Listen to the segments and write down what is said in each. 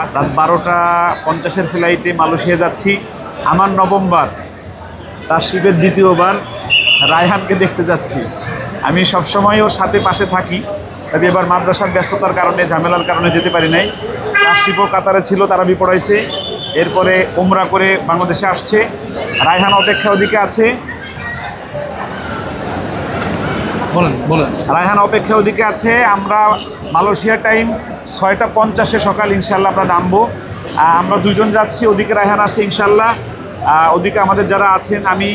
রাত 12টা 50-এর ফ্লাইটে মালয়েশিয়া যাচ্ছি। আমার নভেম্বর তার শিবের দ্বিতীয়বার রায়হানকে দেখতে যাচ্ছি। আমি সবসময় ওর সাথে পাশে থাকি, তবে এবার মাদ্রাসার ব্যস্ততার কারণে, ঝামেলার কারণে যেতে পারি নাই। তার শিবও কাতারে ছিল, তারা বিপড়াইছে। এরপরে ওমরা করে বাংলাদেশে আসছে। রায়হান অপেক্ষা ওদিকে আছে। রায়হান অপেক্ষা ওদিকে আছে। আমরা মালয়েশিয়া টাইম 6টা 50-এ সকাল ইনশাল্লাহ আমরা নামবো। আমরা দুজন যাচ্ছি, ওদিকে রায়হান আছে ইনশাল্লাহ। ওদিকে আমাদের যারা আছেন, আমি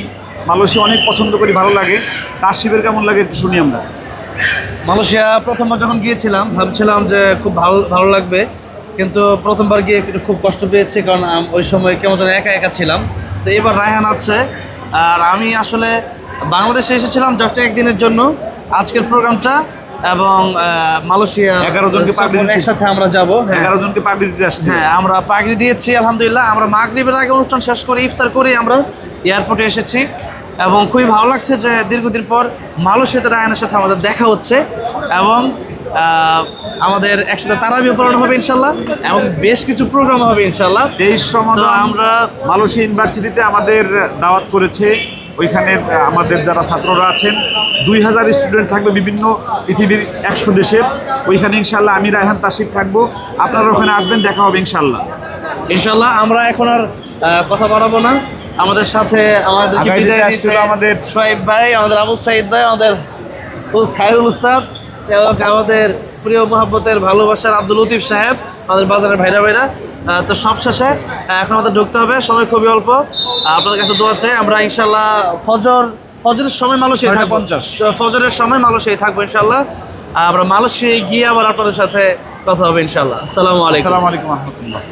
মালয়েশিয়া অনেক পছন্দ করি, ভালো লাগে। তার শিবের কেমন লাগে একটু শুনি আমরা। মালয়েশিয়া প্রথমবার যখন গিয়েছিলাম ভাবছিলাম যে খুব ভালো ভালো লাগবে, কিন্তু প্রথমবার গিয়ে একটু খুব কষ্ট পেয়েছি, কারণ ওই সময় কেমন যেন একা একা ছিলাম। তো এবার রায়হান আছে, আর আমি আসলে বাংলাদেশে এসেছিলাম জাস্ট একদিনের জন্য আজকের প্রোগ্রামটা, এবং মালয়েশিয়া 11 জনকে পাগড়ি একসাথে আমরা যাব। 11 জনকে পাগড়ি দিতে আসছি। হ্যাঁ, আমরা পাগড়ি দিয়েছি আলহামদুলিল্লাহ। আমরা মাগরিবের আগে অনুষ্ঠান শেষ করে ইফতার করে আমরা এয়ারপোর্টে এসেছি, এবং খুবই ভালো লাগছে যে দীর্ঘদিন পর মালয়েশিয়াতে রায়হানের সাথে আমাদের দেখা হচ্ছে, এবং আমাদের একসাথে তারাবিও পড়ানো হবে ইনশাল্লাহ, এবং বেশ কিছু প্রোগ্রাম হবে ইনশাল্লাহ। 23 সমাগম আমরা মালয়েশিয়া ইউনিভার্সিটিতে আমাদের দাওয়াত করেছে। ওইখানে আমাদের যারা ছাত্ররা আছেন 2000 স্টুডেন্ট থাকবে বিভিন্ন পৃথিবীর 100 দেশের। ওইখানে ইনশাল্লাহ আমি রায়হান তাসিফ থাকবো। আপনারা ওখানে আসবেন, দেখা হবে ইনশাল্লাহ। ইনশাল্লাহ আমরা এখন আর কথা বাড়াবো না। আমাদের সাথে আমাদের বিদায় দিচ্ছে আমাদের সোহাইব ভাই, আমাদের আবু সাইদ ভাই, আমাদের খায়রুল উস্তাদ, এবং আমাদের প্রিয় মহব্বতের ভালোবাসার আব্দুল লতিফ সাহেব, আমাদের বাজারের ভাইরা। তো সব শেষে এখন আমাদের ঢুকতে হবে, সময় খুবই অল্প। আপনাদের কাছে দোয়া চাই। আমরা ইনশাল্লাহ ফজরের সময় মালয়েশিয়া থাকবো, ফজরের সময় মালয়েশিয়া থাকবো ইনশাল্লাহ। আমরা মালয়েশিয়ায় গিয়ে আবার আপনাদের সাথে কথা হবে ইনশাল্লাহ। আসসালামু আলাইকুম। আসসালামু আলাইকুম রহমতুল্লাহ।